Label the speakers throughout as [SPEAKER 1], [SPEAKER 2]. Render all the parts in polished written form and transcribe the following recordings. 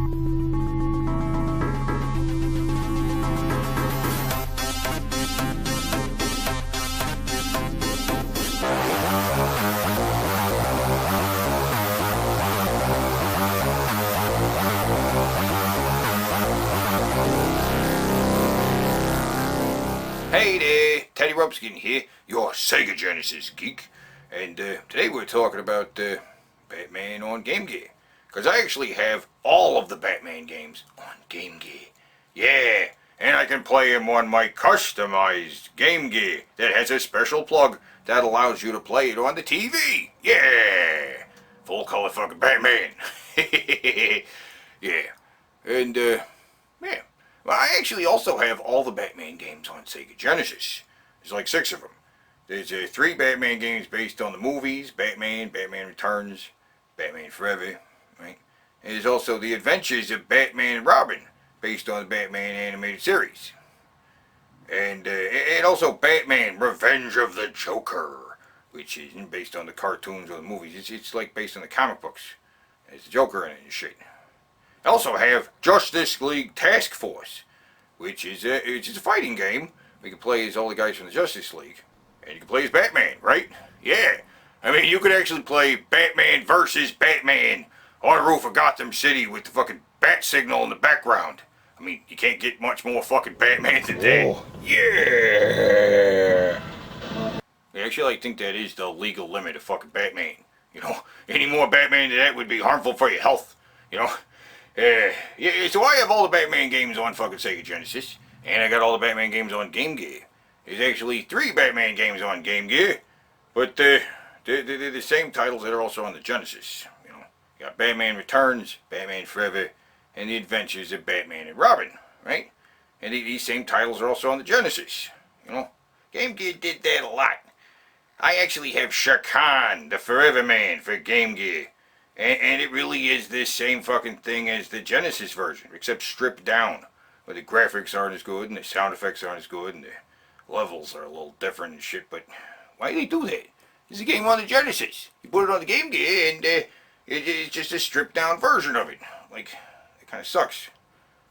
[SPEAKER 1] Hey there, Teddy Rubskin here, your Sega Genesis geek, and today we're talking about Batman on Game Gear, because I actually have all of the Batman games on Game Gear. Yeah, and I can play them on my customized Game Gear that has a special plug that allows you to play it on the TV. Yeah, full color fucking Batman. Yeah, and yeah. Well, I actually also have all the Batman games on Sega Genesis. There's like 6 of them. There's 3 Batman games based on the movies, Batman, Batman Returns, Batman Forever, right? And there's also the Adventures of Batman and Robin, based on the Batman animated series. And also Batman Revenge of the Joker, which isn't based on the cartoons or the movies. It's like based on the comic books. There's the Joker in it and shit. I also have Justice League Task Force, which is a fighting game. We can play as all the guys from the Justice League, and you can play as Batman, right? Yeah. I mean, you could actually play Batman versus Batman on the roof of Gotham City with the fucking bat signal in the background. I mean, you can't get much more fucking Batman than that. Yeah. Actually, I think that is the legal limit of fucking Batman. You know, any more Batman than that would be harmful for your health. You know. Yeah, so I have all the Batman games on fucking Sega Genesis, and I got all the Batman games on Game Gear. There's actually 3 Batman games on Game Gear, but they're the same titles that are also on the Genesis. You know, you got Batman Returns, Batman Forever, and the Adventures of Batman and Robin, right? And these same titles are also on the Genesis. You know, Game Gear did that a lot. I actually have Shakan, the Forever Man, for Game Gear. And it really is this same fucking thing as the Genesis version, except stripped down, where the graphics aren't as good, and the sound effects aren't as good, and the levels are a little different and shit, but why do they do that? It's a game on the Genesis. You put it on the Game Gear, and it's just a stripped down version of it. Like, it kind of sucks,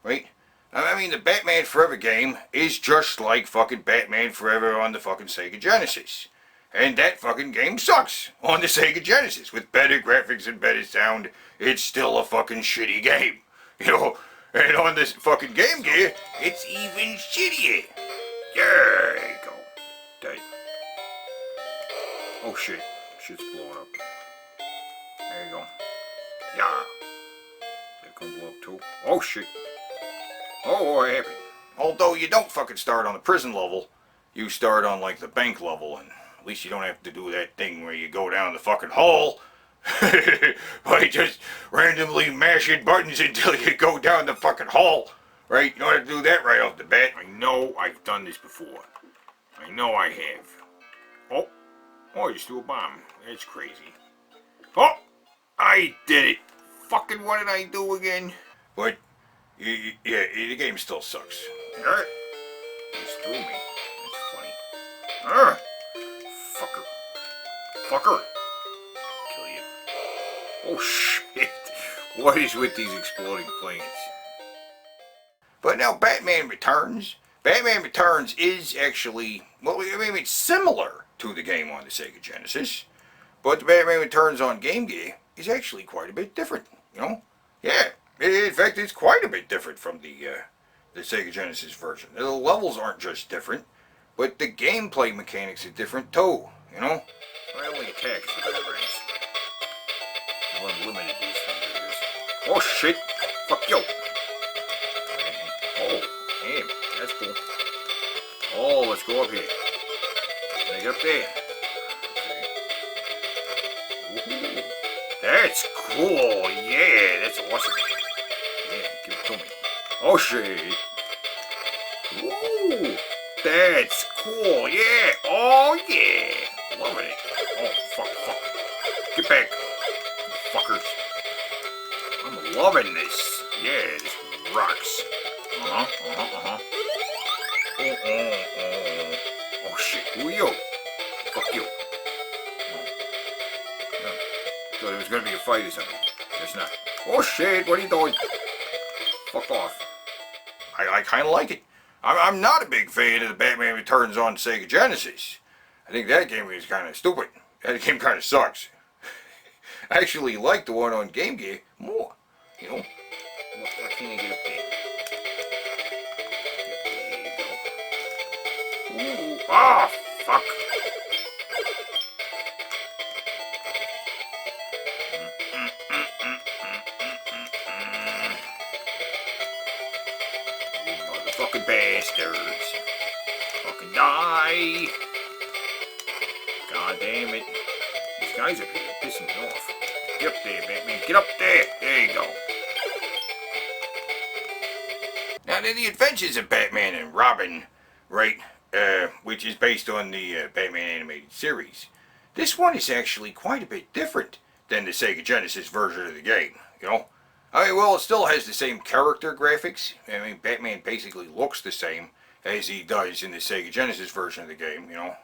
[SPEAKER 1] right? I mean, the Batman Forever game is just like fucking Batman Forever on the fucking Sega Genesis. And that fucking game sucks on the Sega Genesis. With better graphics and better sound, it's still a fucking shitty game. You know, and on this fucking Game Gear, it's even shittier. There you go. Dead. Oh shit. Shit's blowing up. There you go. Yeah. That can blow up too. Oh shit. Oh, what happened? Although you don't fucking start on the prison level, you start on like the bank level, and at least you don't have to do that thing where you go down the fucking hole by just randomly mashing buttons until you go down the fucking hole, right? You don't have to do that right off the bat. I know I've done this before. I know I have. Oh, you threw a bomb. That's crazy. Oh, I did it. Fucking what did I do again? But, yeah, the game still sucks. Just threw me. That's funny. Fucker. Kill you. Oh shit. What is with these exploding planes? But now Batman Returns. Batman Returns is actually, well, I mean, it's similar to the game on the Sega Genesis. But the Batman Returns on Game Gear is actually quite a bit different, you know? Yeah. In fact, it's quite a bit different from the Sega Genesis version. The levels aren't just different, but the gameplay mechanics are different too, you know? I only attack if the better range. I'll unlimited these things. Oh shit! Fuck you! Oh, damn, that's cool. Oh, let's go up here. Can I get up there? Okay. Ooh, that's cool, yeah, that's awesome. Yeah, give it to me. Oh shit! Woo! That's cool, yeah! Oh yeah! Loving it. Oh, fuck. Get back, fuckers. I'm loving this. Yeah, this rocks. Oh shit, who are you? Fuck you. Thought it was gonna be a fight or something. Guess not. Oh shit, what are you doing? Fuck off. I kind of like it. I'm not a big fan of the Batman Returns on Sega Genesis. I think that game is kind of stupid. That game kind of sucks. I actually like the one on Game Gear more. You know? What can I get up there? There you go. Ooh. Ah, fuck. You motherfucking bastards. Fucking die. God damn it. These guys up here are pissing me off. Get up there, Batman. Get up there. There you go. Now, they're the adventures of Batman and Robin, right? Which is based on the Batman animated series. This one is actually quite a bit different than the Sega Genesis version of the game, you know? I mean, well, it still has the same character graphics. I mean, Batman basically looks the same as he does in the Sega Genesis version of the game, you know?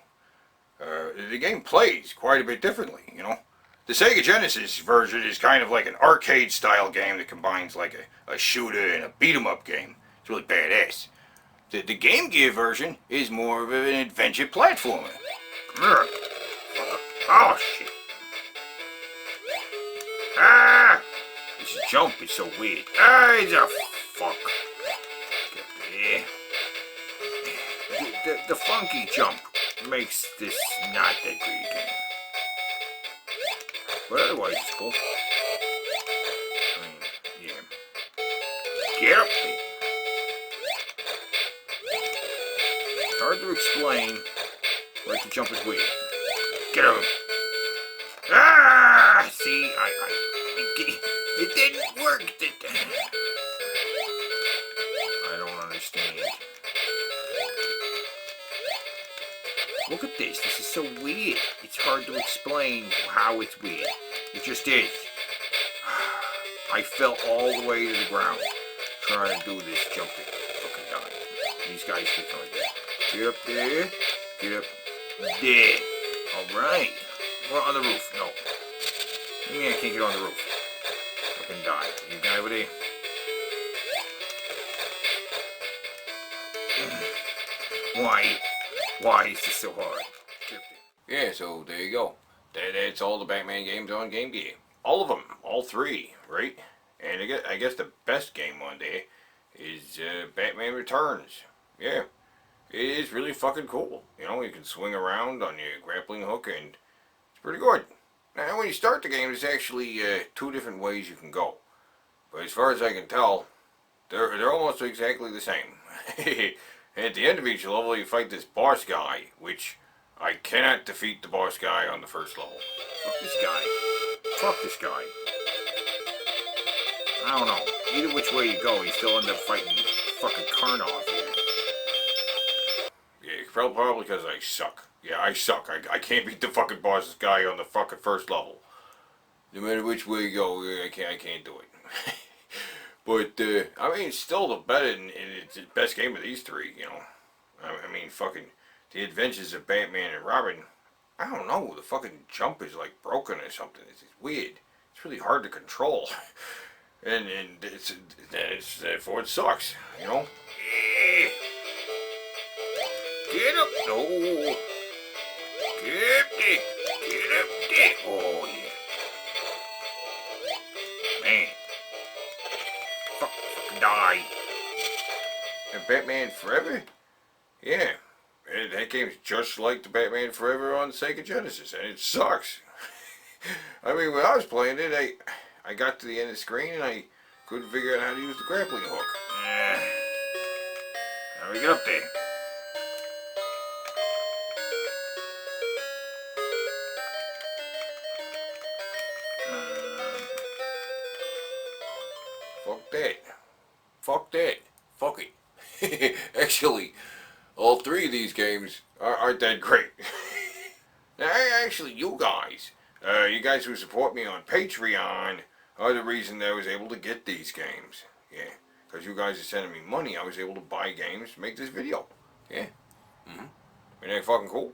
[SPEAKER 1] The game plays quite a bit differently, you know? The Sega Genesis version is kind of like an arcade-style game that combines like a shooter and a beat-em-up game. It's really badass. The Game Gear version is more of an adventure platformer. Oh, shit. Ah! This jump is so weird. Ah, it's a fuck. Get there. The funky jump makes this not that great a game. But otherwise, it's cool. I mean, yeah. Get up there. It's hard to explain, like the jump is weird. Get up. Ah! See, it didn't work. I don't understand. Look at this. This is so weird. It's hard to explain how it's weird. It just is. I fell all the way to the ground trying to do this jumping. Fucking die. These guys keep coming down. Get up there. Get up there. Alright. We're on the roof. No. What do you mean I can't get on the roof? Fucking die. You guy over there? Why? Why is this so hard? Yeah, so there you go. That's all the Batman games on Game Gear. All of them. All three, right? And I guess the best game on there is Batman Returns. Yeah. It is really fucking cool. You know, you can swing around on your grappling hook and it's pretty good. Now, when you start the game, there's actually two different ways you can go. But as far as I can tell, they're almost exactly the same. At the end of each level, you fight this boss guy, which I cannot defeat the boss guy on the first level. Fuck this guy. Fuck this guy. I don't know. Either which way you go, you still end up fighting fucking Karnov here. Yeah, probably because I suck. Yeah, I suck. I can't beat the fucking boss guy on the fucking first level. No matter which way you go, I can't do it. But, I mean, it's still the better, and it's the best game of these three, you know. I mean, fucking, The Adventures of Batman and Robin, I don't know, the fucking jump is like broken or something. It's weird. It's really hard to control. and therefore it sucks, you know. Get up, no. Get up there. Get up there. Oh, yeah. Man. Fucking die. And Batman Forever? Yeah. That game's just like the Batman Forever on Sega Genesis, and it sucks. I mean, when I was playing it, I got to the end of the screen and I couldn't figure out how to use the grappling hook. How do we get up there? Fuck that. Fuck that. Fuck it. Actually, all three of these games aren't that great. Now, actually, you guys who support me on Patreon are the reason that I was able to get these games. Yeah, because you guys are sending me money, I was able to buy games to make this video. Yeah. Isn't that fucking cool?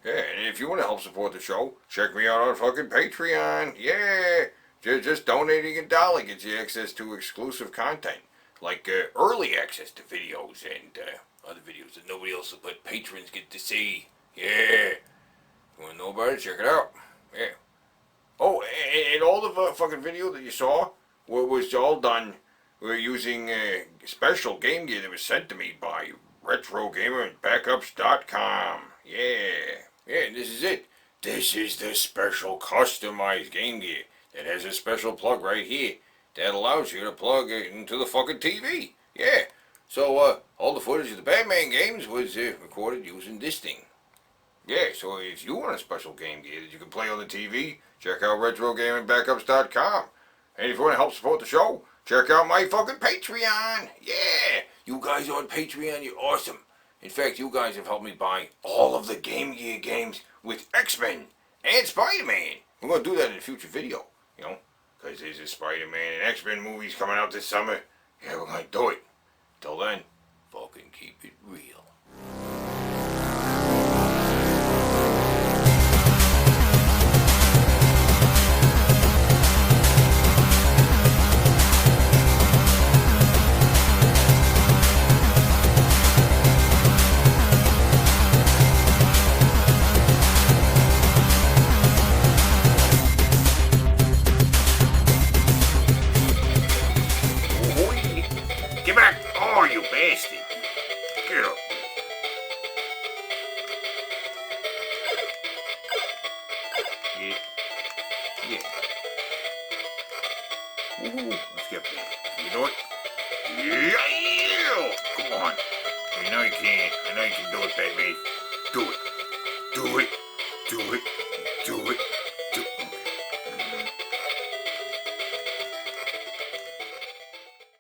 [SPEAKER 1] Yeah, and if you want to help support the show, check me out on fucking Patreon. Yeah. Just donating $1 gets you access to exclusive content. like early access to videos and other videos that nobody else but patrons get to see. Yeah. You want to know about it? Check it out. Yeah. Oh, and all the fucking video that you saw was all done. We're using special game gear that was sent to me by RetroGamerBackups.com. Yeah. Yeah, this is it. This is the special customized game gear that has a special plug right here that allows you to plug it into the fucking TV. Yeah. So, all the footage of the Batman games was recorded using this thing. Yeah, so if you want a special game gear that you can play on the TV, check out RetroGamingBackups.com. And if you want to help support the show, check out my fucking Patreon. Yeah, you guys on Patreon, you're awesome. In fact, you guys have helped me buy all of the Game Gear games with X-Men and Spider-Man. We're going to do that in a future video, you know, because there's a Spider-Man and X-Men movies coming out this summer. Yeah, we're going to do it. Till then, fucking keep it real. Get back! Oh, you bastard! Get up! Yeah. Yeah. Woohoo! Let's get there. Can you do it? Yeah! Come on. I know you can. I know you can do it, Batman. Do it. Do it. Do it. Do it.